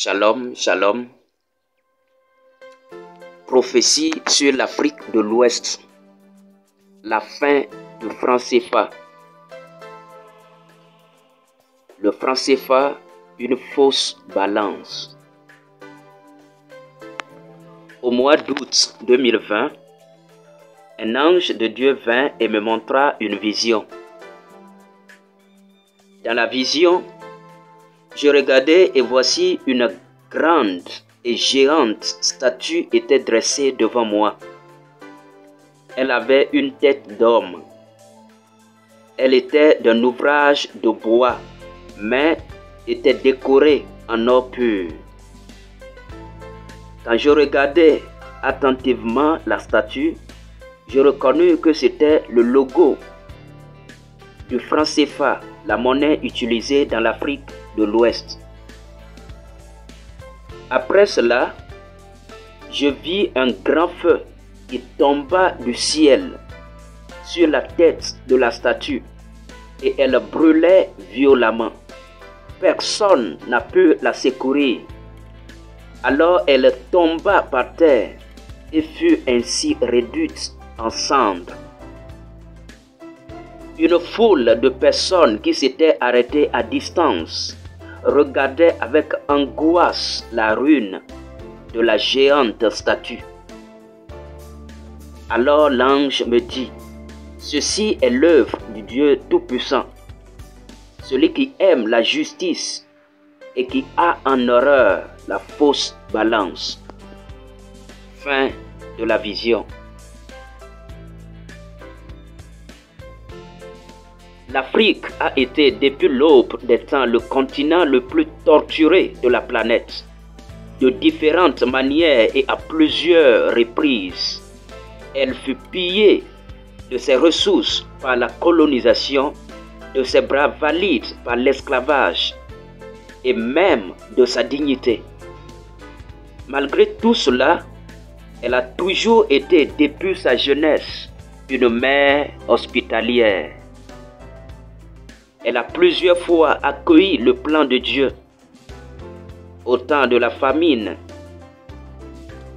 Shalom, shalom. Prophétie sur l'Afrique de l'Ouest. La fin du franc CFA. Le franc CFA, une fausse balance. Au mois d'août 2020, un ange de Dieu vint et me montra une vision. Dans la vision, je regardais et voici une grande et géante statue était dressée devant moi. Elle avait une tête d'homme. Elle était d'un ouvrage de bois, mais était décorée en or pur. Quand je regardais attentivement la statue, je reconnus que c'était le logo du franc CFA, la monnaie utilisée dans l'Afrique de l'Ouest. Après cela, je vis un grand feu qui tomba du ciel sur la tête de la statue et elle brûlait violemment. Personne n'a pu la secourir. Alors elle tomba par terre et fut ainsi réduite en cendres. Une foule de personnes qui s'étaient arrêtées à distance regardaient avec angoisse la ruine de la géante statue. Alors l'ange me dit, ceci est l'œuvre du Dieu Tout-Puissant, celui qui aime la justice et qui a en horreur la fausse balance. Fin de la vision. L'Afrique a été depuis l'aube des temps le continent le plus torturé de la planète, de différentes manières et à plusieurs reprises. Elle fut pillée de ses ressources par la colonisation, de ses bras valides par l'esclavage et même de sa dignité. Malgré tout cela, elle a toujours été depuis sa jeunesse une mère hospitalière. Elle a plusieurs fois accueilli le plan de Dieu. Au temps de la famine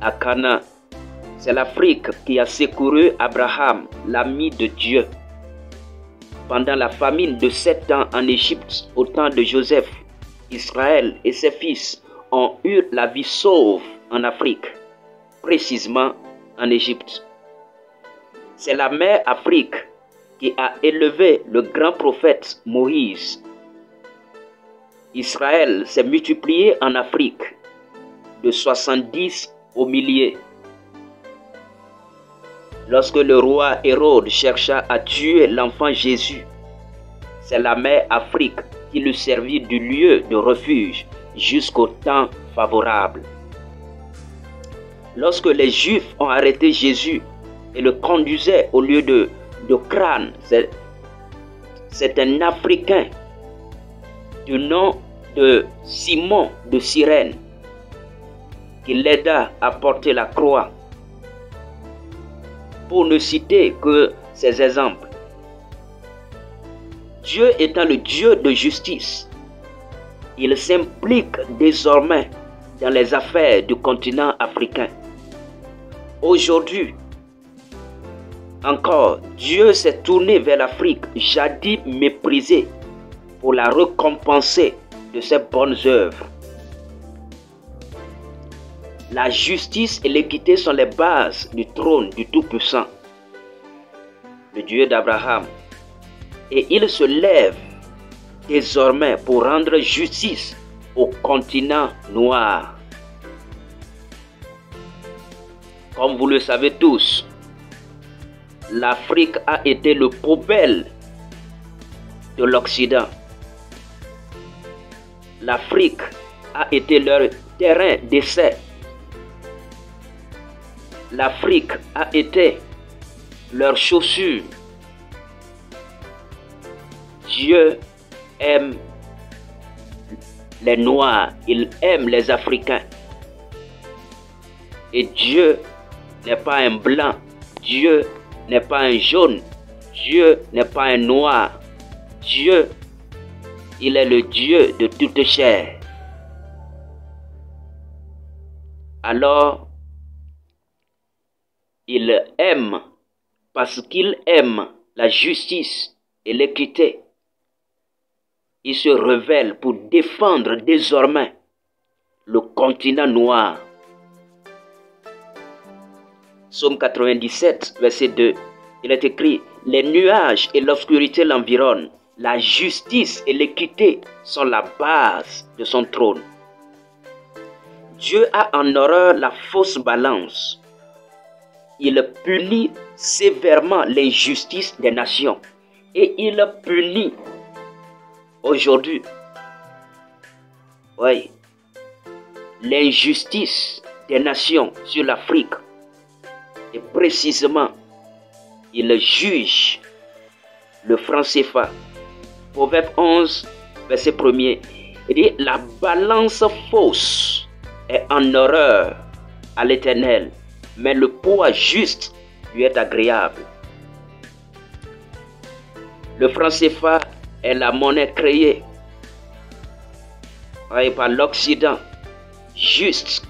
à Canaan, c'est l'Afrique qui a secouru Abraham, l'ami de Dieu. Pendant la famine de 7 ans en Égypte, au temps de Joseph, Israël et ses fils ont eu la vie sauve en Afrique, précisément en Égypte. C'est la mère Afrique qui a élevé le grand prophète Moïse. Israël s'est multiplié en Afrique de 70 au millier. Lorsque le roi Hérode chercha à tuer l'enfant Jésus, c'est la mère Afrique qui lui servit du lieu de refuge jusqu'au temps favorable. Lorsque les Juifs ont arrêté Jésus et le conduisaient au lieu de crâne, c'est un Africain du nom de Simon de Cyrène qui l'aida à porter la croix. Pour ne citer que ces exemples. Dieu étant le Dieu de justice, il s'implique désormais dans les affaires du continent africain. Aujourd'hui, encore, Dieu s'est tourné vers l'Afrique, jadis méprisée, pour la récompenser de ses bonnes œuvres. La justice et l'équité sont les bases du trône du Tout-Puissant, le Dieu d'Abraham. Et il se lève désormais pour rendre justice au continent noir. Comme vous le savez tous, l'Afrique a été le poubelle de l'Occident. L'Afrique a été leur terrain d'essai. L'Afrique a été leur chaussure. Dieu aime les Noirs, il aime les Africains. Et Dieu n'est pas un blanc, Dieu n'est pas un jaune, Dieu n'est pas un noir. Dieu, il est le Dieu de toute chair. alors il aime, parce qu'il aime la justice et l'équité, il se révèle pour défendre désormais le continent noir. Psaume 97, verset 2, il est écrit: les nuages et l'obscurité l'environnent, la justice et l'équité sont la base de son trône. Dieu a en horreur la fausse balance. Il punit sévèrement l'injustice des nations et il punit aujourd'hui, oui, l'injustice des nations sur l'Afrique. Et précisément, il juge le franc CFA. Proverbe 11, verset 1er. Il dit: la balance fausse est en horreur à l'Éternel, mais le poids juste lui est agréable. Le franc CFA est la monnaie créée par l'Occident, juste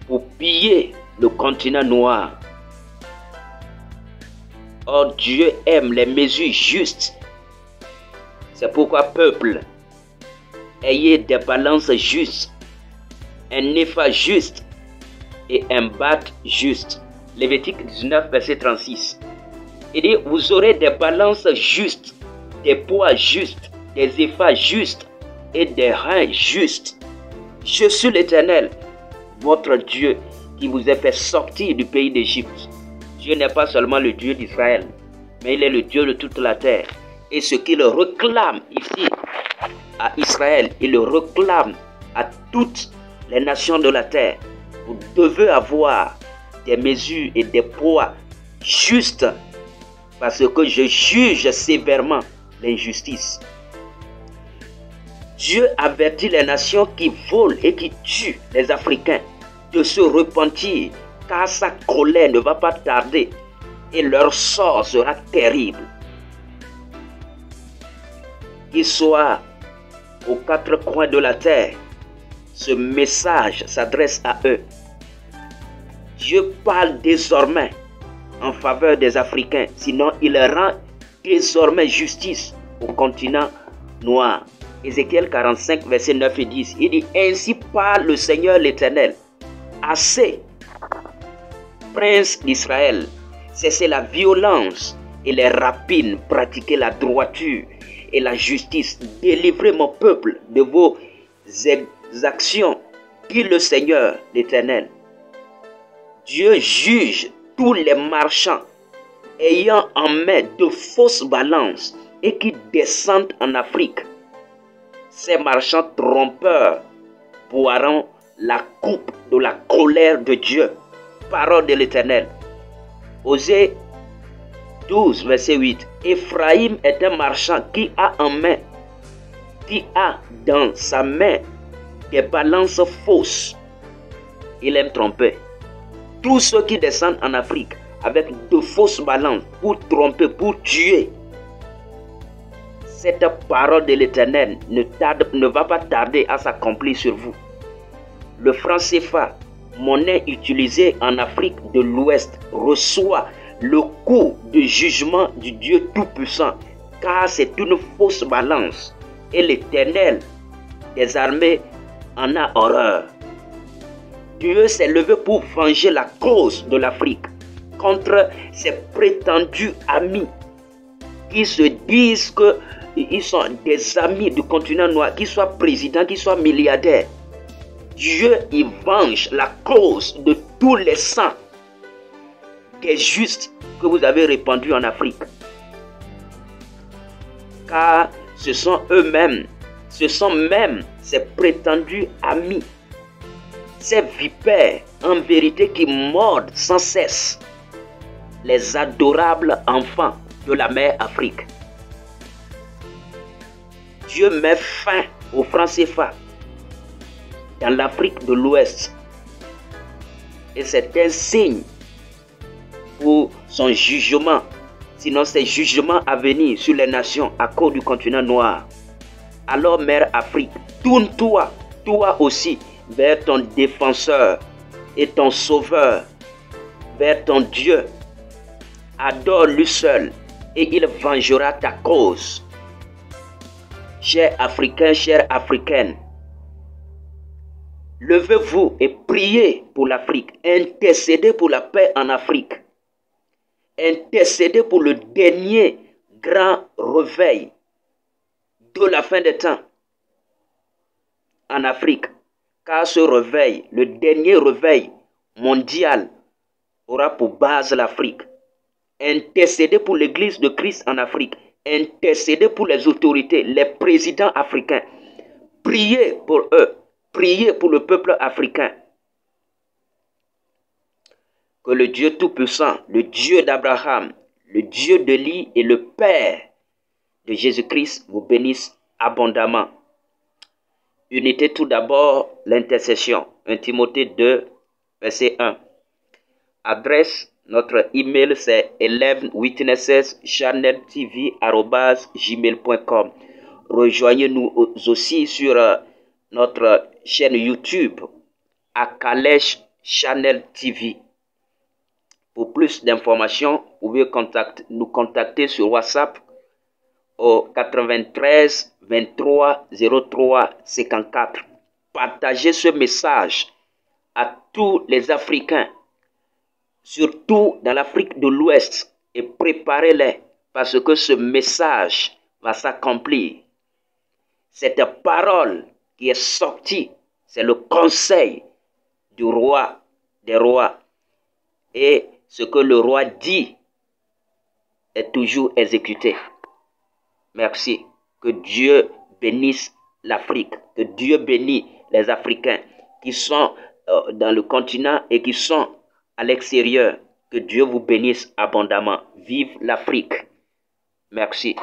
pour piller le continent noir. Or, Dieu aime les mesures justes. C'est pourquoi, peuple, ayez des balances justes, un épha juste et un batte juste. Lévitique 19, verset 36. Il dit: vous aurez des balances justes, des poids justes, des éphas justes et des reins justes. Je suis l'Éternel, votre Dieu, qui vous a fait sortir du pays d'Égypte. Dieu n'est pas seulement le Dieu d'Israël, mais il est le Dieu de toute la terre. Et ce qu'il réclame ici à Israël, il le réclame à toutes les nations de la terre. Vous devez avoir des mesures et des poids justes, parce que je juge sévèrement l'injustice. Dieu avertit les nations qui volent et qui tuent les Africains de se repentir, car sa colère ne va pas tarder et leur sort sera terrible. Qu'ils soient aux quatre coins de la terre, ce message s'adresse à eux. Dieu parle désormais en faveur des Africains, sinon il rend désormais justice au continent noir. Ézéchiel 45, verset 9 et 10, il dit: ainsi parle le Seigneur l'Éternel. Assez, prince d'Israël, cessez la violence et les rapines, pratiquez la droiture et la justice, délivrez mon peuple de vos exactions, dit le Seigneur l'Éternel. Dieu juge tous les marchands ayant en main de fausses balances et qui descendent en Afrique. Ces marchands trompeurs boiront la coupe de la colère de Dieu. Parole de l'Éternel. Osée 12, verset 8. Éphraïm est un marchand qui a dans sa main des balances fausses. Il aime tromper. Tous ceux qui descendent en Afrique avec de fausses balances pour tromper, pour tuer. Cette parole de l'Éternel ne va pas tarder à s'accomplir sur vous. Le franc CFA, monnaie utilisée en Afrique de l'Ouest, reçoit le coup de jugement du Dieu Tout-Puissant, car c'est une fausse balance et l'Éternel des armées en a horreur. Dieu s'est levé pour venger la cause de l'Afrique contre ses prétendus amis qui se disent qu'ils sont des amis du continent noir, qu'ils soient présidents, qu'ils soient milliardaires. Dieu y venge la cause de tous les sangs des justes que vous avez répandus en Afrique. Car ce sont eux-mêmes, ce sont même ses prétendus amis, ces vipères en vérité qui mordent sans cesse les adorables enfants de la mère Afrique. Dieu met fin au franc CFA dans l'Afrique de l'Ouest. Et c'est un signe pour son jugement, sinon c'est jugement à venir sur les nations à cause du continent noir. Alors, mère Afrique, tourne-toi, toi aussi, vers ton défenseur, et ton sauveur, vers ton Dieu. Adore lui seul et il vengera ta cause. Chers Africains, chères Africaines, levez-vous et priez pour l'Afrique. Intercédez pour la paix en Afrique. Intercédez pour le dernier grand réveil de la fin des temps en Afrique. Car ce réveil, le dernier réveil mondial, aura pour base l'Afrique. Intercédez pour l'Église de Christ en Afrique. Intercédez pour les autorités, les présidents africains. Priez pour eux. Priez pour le peuple africain. Que le Dieu Tout-Puissant, le Dieu d'Abraham, le Dieu d'Élie et le Père de Jésus-Christ vous bénisse abondamment. Unité tout d'abord, l'intercession. 1 Timothée 2, verset 1. Adresse, notre email c'est 11witnesses.channeltv@gmail.com. Rejoignez-nous aussi sur notre chaîne YouTube Akalesh Channel TV. Pour plus d'informations, vous pouvez nous contacter sur WhatsApp au 93 23 03 54. Partagez ce message à tous les Africains, surtout dans l'Afrique de l'Ouest, et préparez-les parce que ce message va s'accomplir. Cette parole qui est sortie, c'est le conseil du roi des rois. Et ce que le roi dit est toujours exécuté. Merci. Que Dieu bénisse l'Afrique. Que Dieu bénisse les Africains qui sont dans le continent et qui sont à l'extérieur. Que Dieu vous bénisse abondamment. Vive l'Afrique. Merci.